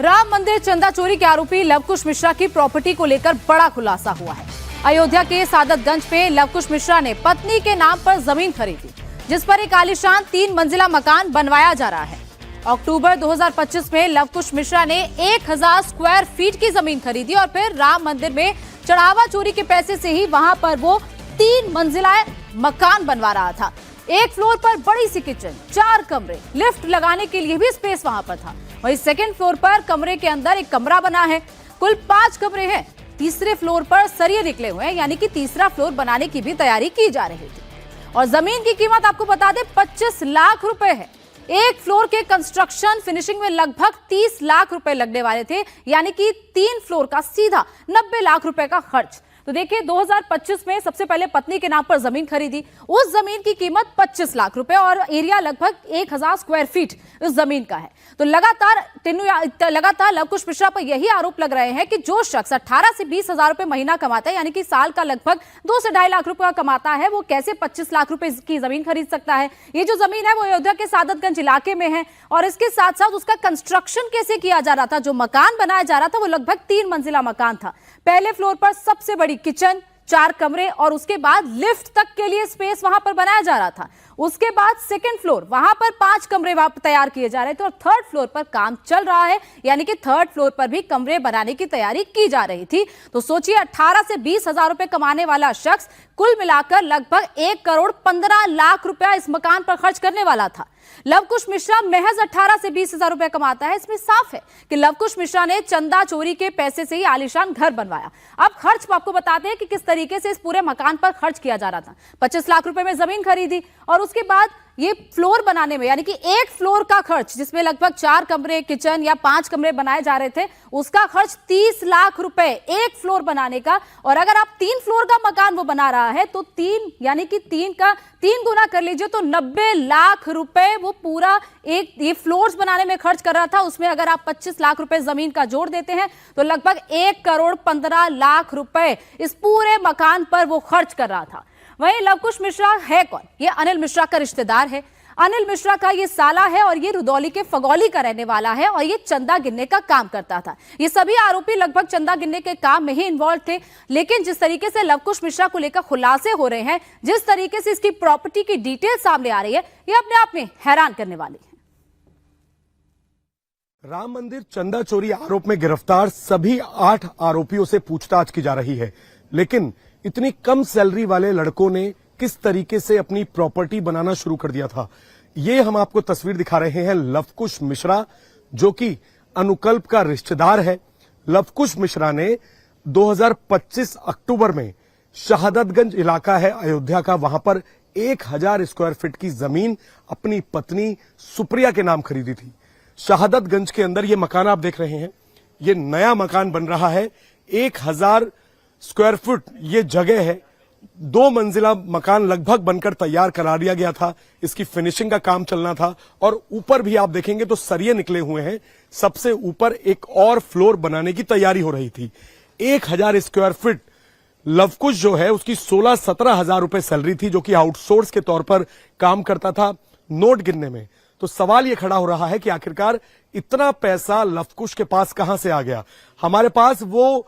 राम मंदिर चंदा चोरी के आरोपी लवकुश मिश्रा की प्रॉपर्टी को लेकर बड़ा खुलासा हुआ है। अयोध्या के सादतगंज पे लवकुश मिश्रा ने पत्नी के नाम पर जमीन खरीदी, जिस पर एक आलीशान 3 मंजिला मकान बनवाया जा रहा है। अक्टूबर 2025 में लवकुश मिश्रा ने 1000 स्क्वायर फीट की जमीन खरीदी और फिर राम मंदिर में चढ़ावा चोरी के पैसे से ही वहां पर वो 3 मंजिला मकान बनवा रहा था। एक फ्लोर पर बड़ी सी किचन, 4 कमरे, लिफ्ट लगाने के लिए भी स्पेस वहां पर था। वहीं सेकंड फ्लोर पर कमरे के अंदर एक कमरा बना है। कुल 5 कमरे हैं। तीसरे फ्लोर पर सरिये निकले हुए हैं, यानी कि तीसरा फ्लोर बनाने की भी तैयारी की जा रही थी। और जमीन की कीमत आपको बता दें 25 लाख रुपए है। एक फ्लोर के कंस्ट्रक्शन फिनिशिंग में लगभग 30 लाख रुपए लगने वाले थे, यानी कि 3 फ्लोर का सीधा 90 लाख रुपए का खर्च। तो देखिए 2025 में सबसे पहले पत्नी के नाम पर जमीन खरीदी। उस जमीन की कीमत 25 लाख रुपए और एरिया लगभग 1000 स्क्वायर फीट उस जमीन का है। तो लगातार लवकुश मिश्रा पर यही आरोप लग रहे हैं कि जो शख्स 18 से 20 हजार रुपए महीना कमाता है, यानी कि साल का लगभग 2 से 2.5 लाख रुपए कमाता है, वो कैसे 25 लाख रुपए की जमीन खरीद सकता है। ये जो जमीन है वो अयोध्या के सादतगंज इलाके में है और इसके साथ साथ उसका कंस्ट्रक्शन कैसे किया जा रहा था। जो मकान बनाया जा रहा था वो लगभग 3 मंजिला मकान था। पहले फ्लोर पर सबसे बड़ी किचन, 4 कमरे और उसके बाद लिफ्ट तक के लिए स्पेस वहां पर बनाया जा रहा था। उसके बाद सेकंड फ्लोर, वहां पर 5 कमरे तैयार किए जा रहे थे और थर्ड फ्लोर पर काम चल रहा है, यानी कि थर्ड फ्लोर पर भी कमरे बनाने की तैयारी की जा रही थी। तो सोचिए 18 से 20 हजार रुपए कमाने वाला शख्स कुल मिलाकर लगभग 1 करोड़ 15 लाख रुपया इस मकान पर खर्च करने वाला था। लवकुश मिश्रा महज 18 से 20 हजार रुपए कमाता है। इसमें साफ है कि लवकुश मिश्रा ने चंदा चोरी के पैसे से ही आलीशान घर बनवाया। अब खर्च आपको बताते हैं कि किस तरीके से इस पूरे मकान पर खर्च किया जा रहा था। 25 लाख रुपए में जमीन खरीदी और उसके बाद ये फ्लोर बनाने में, यानी कि एक फ्लोर का खर्च जिसमें लगभग 4 कमरे, किचन या 5 कमरे बनाए जा रहे थे, उसका खर्च 30 लाख रुपए एक फ्लोर बनाने का। और अगर आप 3 फ्लोर का मकान वो बना रहा है तो 3 यानी कि 3 गुना कर लीजिए तो 90 लाख रुपए वो पूरा ये फ्लोर्स बनाने में खर्च कर रहा था। उसमें अगर आप 25 लाख रुपए जमीन का जोड़ देते हैं तो लगभग 1 करोड़ 15 लाख रुपए इस पूरे मकान पर वो खर्च कर रहा था। वहीं लवकुश मिश्रा है कौन? ये अनिल मिश्रा का रिश्तेदार है। अनिल मिश्रा का ये साला है और ये रुदौली के फगौली का रहने वाला है और ये चंदा गिनने का काम करता था। ये सभी आरोपी लगभग चंदा गिनने के काम में ही इन्वॉल्व थे। लेकिन जिस तरीके से लवकुश मिश्रा को लेकर खुलासे हो रहे हैं, जिस तरीके से इसकी प्रॉपर्टी की डिटेल सामने आ रही है, ये अपने आप में हैरान करने वाली है। राम मंदिर चंदा चोरी आरोप में गिरफ्तार सभी 8 आरोपियों से पूछताछ की जा रही है। लेकिन इतनी कम सैलरी वाले लड़कों ने किस तरीके से अपनी प्रॉपर्टी बनाना शुरू कर दिया था, ये हम आपको तस्वीर दिखा रहे हैं। लवकुश मिश्रा जो कि अनुकल्प का रिश्तेदार है। लवकुश मिश्रा ने 2025 अक्टूबर में शहादतगंज इलाका है अयोध्या का, वहां पर 1000 स्क्वायर फीट की जमीन अपनी पत्नी सुप्रिया के नाम खरीदी थी। शहादतगंज के अंदर ये मकान आप देख रहे हैं, ये नया मकान बन रहा है। 1000 स्क्वायर फुट ये जगह है। 2 मंजिला मकान लगभग बनकर तैयार करा दिया गया था। इसकी फिनिशिंग का काम चलना था और ऊपर भी आप देखेंगे तो सरिये निकले हुए हैं। सबसे ऊपर एक और फ्लोर बनाने की तैयारी हो रही थी। 1000 स्क्वायर फीट लवकुश जो है उसकी 16-17 हजार रुपए सैलरी थी, जो कि आउटसोर्स के तौर पर काम करता था नोट गिनने में। तो सवाल यह खड़ा हो रहा है कि आखिरकार इतना पैसा लवकुश के पास कहां से आ गया। हमारे पास वो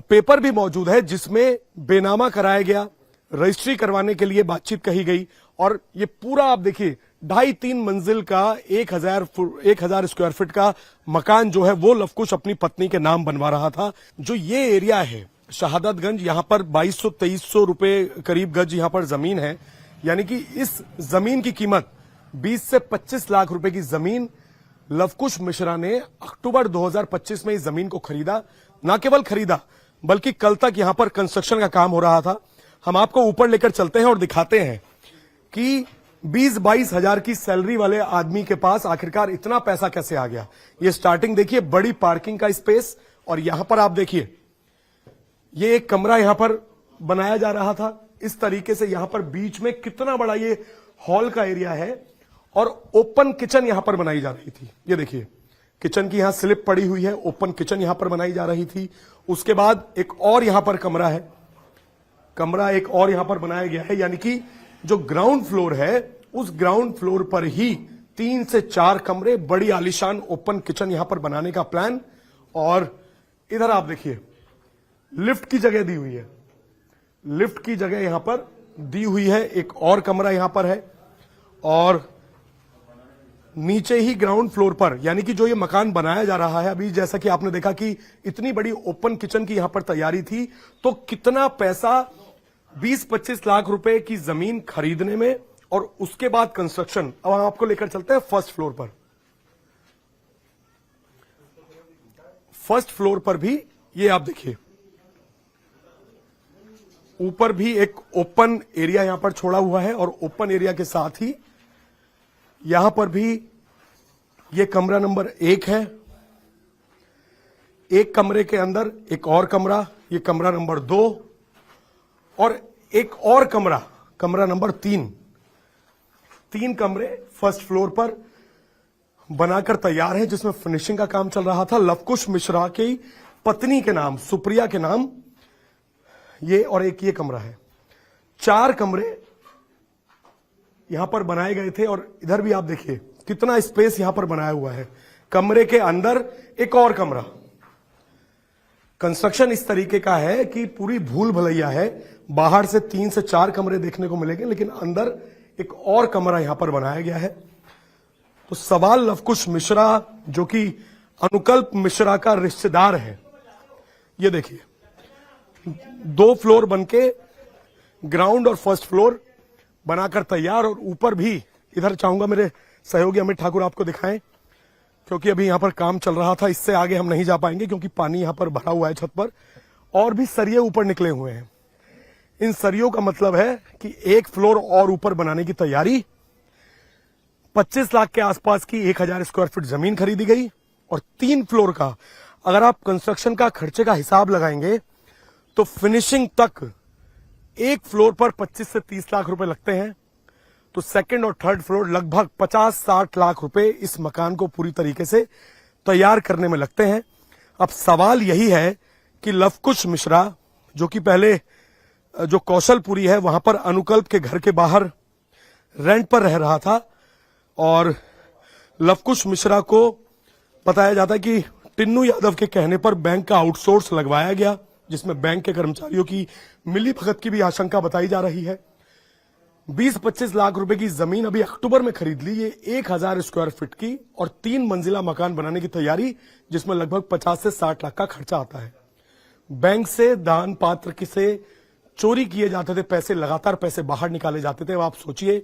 पेपर भी मौजूद है जिसमें बेनामा कराया गया, रजिस्ट्री करवाने के लिए बातचीत कही गई और ये पूरा आप देखिए 2.5-3 मंजिल का 1000 स्क्वायर फीट का मकान जो है वो लवकुश अपनी पत्नी के नाम बनवा रहा था। जो ये एरिया है शहादतगंज, यहां पर 2200-2300 रुपए करीब गज यहां पर जमीन है, यानी कि इस जमीन की कीमत 20 से 25 लाख रुपए की जमीन लवकुश मिश्रा ने अक्टूबर 2025 में इस जमीन को खरीदा। न केवल खरीदा बल्कि कल तक यहां पर कंस्ट्रक्शन का काम हो रहा था। हम आपको ऊपर लेकर चलते हैं और दिखाते हैं कि 20-22 हजार की सैलरी वाले आदमी के पास आखिरकार इतना पैसा कैसे आ गया। ये स्टार्टिंग देखिए, बड़ी पार्किंग का स्पेस और यहां पर आप देखिए ये एक कमरा यहां पर बनाया जा रहा था। इस तरीके से यहां पर बीच में कितना बड़ा ये हॉल का एरिया है और ओपन किचन यहां पर बनाई जा रही थी। ये देखिए किचन की यहां स्लिप पड़ी हुई है, ओपन किचन यहां पर बनाई जा रही थी। उसके बाद एक और यहां पर कमरा है, कमरा एक और यहां पर बनाया गया है, यानी कि जो ग्राउंड फ्लोर है उस ग्राउंड फ्लोर पर ही 3 से 4 कमरे, बड़ी आलीशान ओपन किचन यहां पर बनाने का प्लान। और इधर आप देखिए, लिफ्ट की जगह दी हुई है, लिफ्ट की जगह यहां पर दी हुई है। एक और कमरा यहां पर है और नीचे ही ग्राउंड फ्लोर पर, यानी कि जो ये मकान बनाया जा रहा है अभी, जैसा कि आपने देखा कि इतनी बड़ी ओपन किचन की यहां पर तैयारी थी, तो कितना पैसा 20-25 लाख रुपए की जमीन खरीदने में और उसके बाद कंस्ट्रक्शन। अब हम आपको लेकर चलते हैं फर्स्ट फ्लोर पर। फर्स्ट फ्लोर पर भी ये आप देखिए, ऊपर भी एक ओपन एरिया यहां पर छोड़ा हुआ है और ओपन एरिया के साथ ही यहां पर भी ये कमरा नंबर 1 है। एक कमरे के अंदर एक और कमरा, ये कमरा नंबर 2 और एक और कमरा, कमरा नंबर 3। 3 कमरे फर्स्ट फ्लोर पर बनाकर तैयार हैं, जिसमें फिनिशिंग का काम चल रहा था। लवकुश मिश्रा की पत्नी के नाम, सुप्रिया के नाम ये, और एक ये कमरा है। 4 कमरे यहां पर बनाए गए थे और इधर भी आप देखिए कितना स्पेस यहां पर बनाया हुआ है। कमरे के अंदर एक और कमरा। कंस्ट्रक्शन इस तरीके का है कि पूरी भूल भुलैया है। बाहर से 3 से 4 कमरे देखने को मिलेंगे, लेकिन अंदर एक और कमरा यहां पर बनाया गया है। तो सवाल लवकुश मिश्रा, जो कि अनुकल्प मिश्रा का रिश्तेदार है, ये देखिए 2 फ्लोर बनके ग्राउंड और फर्स्ट फ्लोर बनाकर तैयार, और ऊपर भी इधर चाहूंगा मेरे सहयोगी अमित ठाकुर आपको दिखाएं, क्योंकि अभी यहां पर काम चल रहा था। इससे आगे हम नहीं जा पाएंगे क्योंकि पानी यहां पर भरा हुआ है छत पर, और भी सरिये ऊपर निकले हुए हैं। इन सरियों का मतलब है कि एक फ्लोर और ऊपर बनाने की तैयारी। 25 लाख के आसपास की 1000 स्क्वायर फीट जमीन खरीदी गई और 3 फ्लोर का, अगर आप कंस्ट्रक्शन का खर्चे का हिसाब लगाएंगे तो फिनिशिंग तक एक फ्लोर पर 25 से 30 लाख रुपए लगते हैं। तो सेकंड और थर्ड फ्लोर लगभग 50-60 लाख रुपए इस मकान को पूरी तरीके से तैयार करने में लगते हैं। अब सवाल यही है कि लवकुश मिश्रा, जो कि पहले जो कौशलपुरी है वहां पर अनुकल्प के घर के बाहर रेंट पर रह रहा था, और लवकुश मिश्रा को बताया जाता है कि टिन्नू यादव के कहने पर बैंक का आउटसोर्स लगवाया गया, जिसमें बैंक के कर्मचारियों की मिलीभगत की भी आशंका बताई जा रही है। 20-25 लाख रुपए की जमीन अभी अक्टूबर में खरीद ली, ये 1000 स्क्वायर फीट की और 3 मंजिला मकान बनाने की तैयारी, जिसमें लगभग 50 से 60 लाख का खर्चा आता है। बैंक से दान पात्र से चोरी किए जाते थे पैसे, लगातार पैसे बाहर निकाले जाते थे। अब आप सोचिए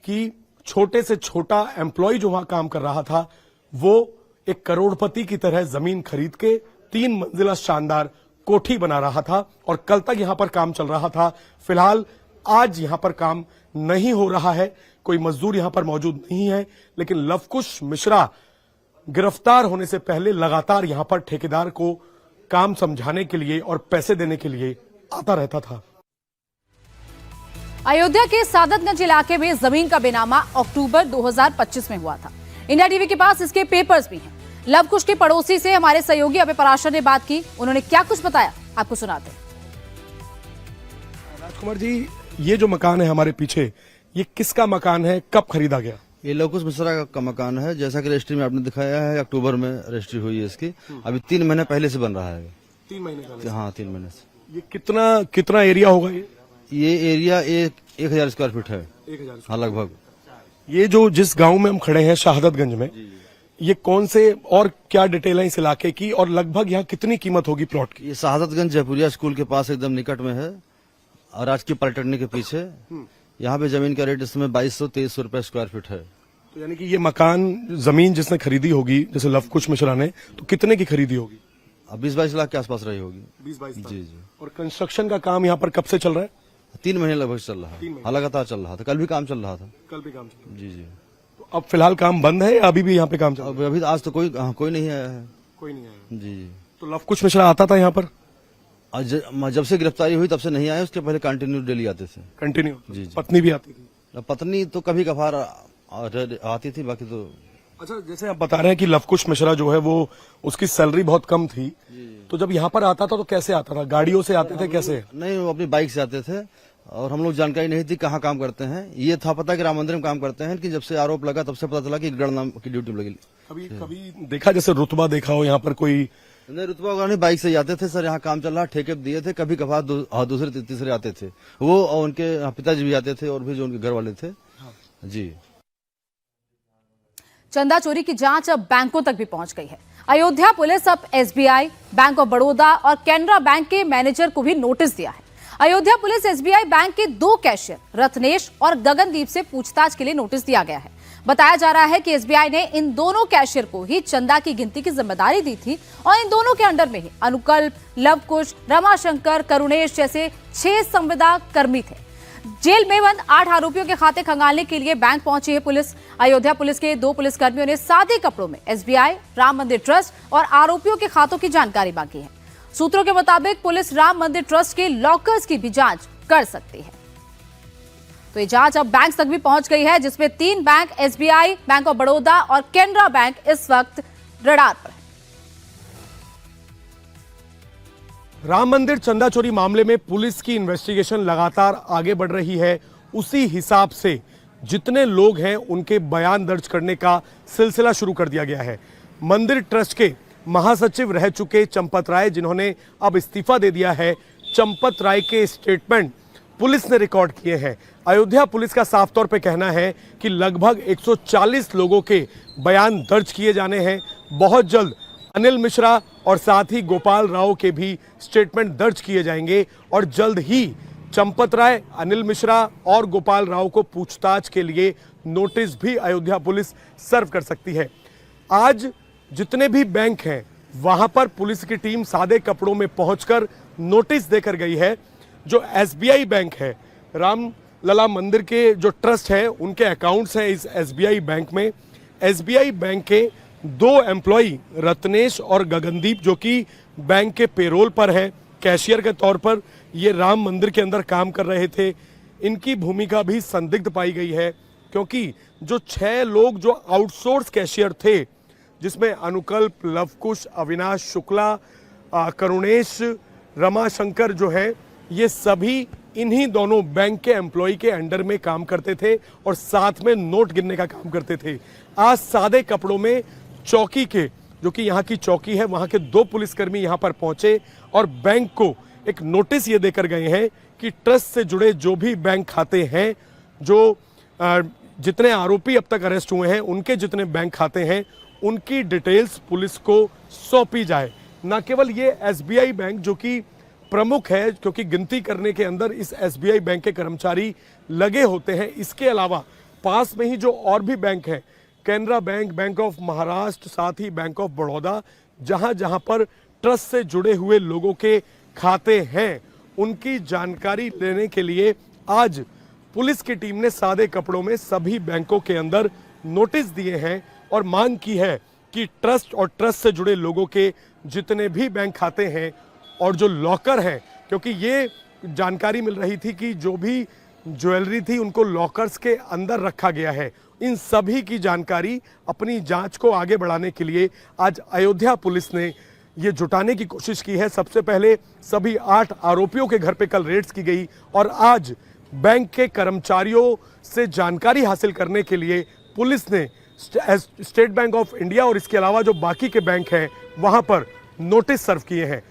कि छोटे से छोटा एम्प्लॉय जो वहां काम कर रहा था, वो एक करोड़पति की तरह जमीन खरीद के 3 मंजिला शानदार कोठी बना रहा था और कल तक यहां पर काम चल रहा था। फिलहाल आज यहां पर काम नहीं हो रहा है, कोई मजदूर यहां पर मौजूद नहीं है, लेकिन लवकुश मिश्रा गिरफ्तार होने से पहले लगातार यहां पर ठेकेदार को काम समझाने के लिए और पैसे देने के लिए आता रहता था। अयोध्या के सादतगंज इलाके में जमीन का बेनामा अक्टूबर 2025 में हुआ था। इंडिया टीवी के पास इसके पेपर्स भी हैं। लवकुश के पड़ोसी से हमारे सहयोगी अभय पराशर ने बात की, उन्होंने क्या कुछ बताया आपको सुनाते हैं। राजकुमार जी, ये जो मकान है हमारे पीछे, ये किसका मकान है, कब खरीदा गया? ये लवकुश मिश्रा का मकान है। जैसा कि रजिस्ट्री में आपने दिखाया है, अक्टूबर में रजिस्ट्री हुई है इसकी। अभी 3 महीने पहले से बन रहा है। 3 महीने का? हाँ, 3 महीने से। ये कितना एरिया होगा? ये एरिया 1000 स्क्वायर फीट है। 1000? हाँ, लगभग। ये जो जिस गांव में हम खड़े हैं शहादतगंज में, ये कौन से और क्या डिटेल है इस इलाके की, और लगभग यहाँ कितनी कीमत होगी प्लॉट की? ये शहादतगंज जयपुरिया स्कूल के पास एकदम निकट में है और राजकीय पॉलिटेक्निक के पीछे। यहाँ पे जमीन का रेट इस समय 2200-2300 रुपए स्क्वायर फीट है। तो यानी कि ये मकान जमीन जिसने खरीदी होगी, जैसे लवकुश मिश्रा ने, तो कितने की खरीदी होगी? 20-22 लाख के आसपास रही होगी। 20-22 लाख? जी जी। और कंस्ट्रक्शन का काम यहाँ पर कब से चल रहा है? 3 महीने लगभग चल रहा है। हाँ, लगातार चल रहा था। कल भी काम चल रहा था। कल भी काम चल रहा है? जी जी। तो अब फिलहाल काम बंद है या अभी भी यहाँ पे काम चल रहा है? अभी आज तो कोई नहीं आया है। कोई नहीं आया? जी जी। तो लवकुश मिश्रा आता था यहाँ पर? जब से गिरफ्तारी हुई तब से नहीं आए, उसके पहले कंटिन्यू डेली आते थे। कंटिन्यू? जी जी। पत्नी भी आती थी? पत्नी तो कभी कभार आती थी, बाकी तो। अच्छा, जैसे आप बता रहे हैं कि लवकुश मिश्रा जो है वो, उसकी सैलरी बहुत कम थी, तो जब यहाँ पर आता था तो कैसे आता था? गाड़ियों से आते थे कैसे? नहीं, वो अपनी बाइक से आते थे और हम लोग जानकारी नहीं थी कहाँ काम करते हैं। ये था पता कि राम मंदिर में काम करते हैं, कि जब से आरोप लगा तब से पता चला कि गढ़ नाम की ड्यूटी में लगी। कभी देखा जैसे रुतबा देखा हो यहाँ पर कोई? नहीं, रुतबा वगैरह नहीं, बाइक से जाते थे सर, यहाँ काम चल रहा, ठेके पे दिए थे, कभी कभार दूसरे तीसरे आते थे वो, और उनके पिताजी भी आते थे और भी जो उनके घर वाले थे। जी। चंदा चोरी की जांच अब बैंकों तक भी पहुंच गई है। अयोध्या पुलिस अब एसबीआई, बैंक ऑफ बड़ौदा और कैनरा बैंक के मैनेजर को भी नोटिस दिया है। अयोध्या पुलिस एसबीआई बैंक के 2 कैशियर रत्नेश और गगनदीप से पूछताछ के लिए नोटिस दिया गया है। बताया जा रहा है कि एसबीआई ने इन दोनों कैशियर को ही चंदा की गिनती की जिम्मेदारी दी थी और इन दोनों के अंडर में ही अनुकल्प, लवकुश, रमाशंकर, करुणेश जैसे 6 संविदा कर्मी थे। जेल में बंद 8 आरोपियों के खाते खंगालने के लिए बैंक पहुंची है पुलिस। अयोध्या पुलिस के 2 पुलिसकर्मियों ने सादे कपड़ों में एसबीआई, राम मंदिर ट्रस्ट और आरोपियों के खातों की जानकारी मांगी है। सूत्रों के मुताबिक पुलिस राम मंदिर ट्रस्ट के लॉकर्स की भी जांच कर सकती है। तो ये जांच अब बैंक तक भी पहुंच गई है, जिसमें 3 bank SBI, bank of Baroda और कैनरा बैंक इस वक्त रडार पर है। राम मंदिर चंदा चोरी मामले में पुलिस की इन्वेस्टिगेशन लगातार आगे बढ़ रही है। उसी हिसाब से जितने लोग हैं उनके बयान दर्ज करने का सिलसिला शुरू कर दिया गया है। मंदिर ट्रस्ट के महासचिव रह चुके चंपत राय, जिन्होंने अब इस्तीफा दे दिया है, चंपत राय के स्टेटमेंट पुलिस ने रिकॉर्ड किए हैं। अयोध्या पुलिस का साफ तौर पे कहना है कि लगभग 140 लोगों के बयान दर्ज किए जाने हैं। बहुत जल्द अनिल मिश्रा और साथ ही गोपाल राव के भी स्टेटमेंट दर्ज किए जाएंगे और जल्द ही चंपत राय, अनिल मिश्रा और गोपाल राव को पूछताछ के लिए नोटिस भी अयोध्या पुलिस सर्व कर सकती है। आज जितने भी बैंक हैं वहां पर पुलिस की टीम सादे कपड़ों में पहुंचकर नोटिस देकर गई है। जो एसबीआई बैंक है, राम लला मंदिर के जो ट्रस्ट है उनके अकाउंट्स हैं इस एसबीआई बैंक में। एसबीआई बैंक के 2 एम्प्लॉई रत्नेश और गगनदीप, जो कि बैंक के पेरोल पर है, कैशियर के तौर पर ये राम मंदिर के अंदर काम कर रहे थे। इनकी भूमिका भी संदिग्ध पाई गई है, क्योंकि जो 6 लोग जो आउटसोर्स कैशियर थे, जिसमें अनुकल्प, लवकुश, अविनाश शुक्ला, करुणेश, रमाशंकर जो है, ये सभी इन्हीं दोनों बैंक के एम्प्लॉय के अंडर में काम करते थे और साथ में नोट गिनने का काम करते थे। आज सादे कपड़ों में चौकी के, जो कि यहाँ की चौकी है, वहाँ के 2 पुलिसकर्मी यहाँ पर पहुंचे और बैंक को एक नोटिस ये देकर गए हैं कि ट्रस्ट से जुड़े जो भी बैंक खाते हैं, जो जितने आरोपी अब तक अरेस्ट हुए हैं, उनके जितने बैंक खाते हैं, उनकी डिटेल्स पुलिस को सौंपी जाए। न केवल ये एसबीआई बैंक जो कि प्रमुख है, क्योंकि गिनती करने के अंदर इस एसबीआई बैंक के कर्मचारी लगे होते हैं, इसके अलावा पास में ही जो और भी बैंक हैं, Canara bank, bank of Maharashtra, साथ ही बैंक ऑफ बड़ौदा, जहां जहां पर ट्रस्ट से जुड़े हुए लोगों के खाते हैं, उनकी जानकारी लेने के लिए आज पुलिस की टीम ने सादे कपड़ों में सभी बैंकों के अंदर नोटिस दिए हैं और मांग की है कि ट्रस्ट और ट्रस्ट से जुड़े लोगों के जितने भी बैंक खाते हैं और जो लॉकर हैं, क्योंकि ये जानकारी मिल रही थी कि जो भी ज्वेलरी थी उनको लॉकर्स के अंदर रखा गया है, इन सभी की जानकारी अपनी जांच को आगे बढ़ाने के लिए आज अयोध्या पुलिस ने ये जुटाने की कोशिश की है। सबसे पहले सभी 8 आरोपियों के घर पे कल रेड्स की गई और आज बैंक के कर्मचारियों से जानकारी हासिल करने के लिए पुलिस ने स्टेट बैंक ऑफ इंडिया और इसके अलावा जो बाकी के बैंक हैं वहां पर नोटिस सर्व किए हैं।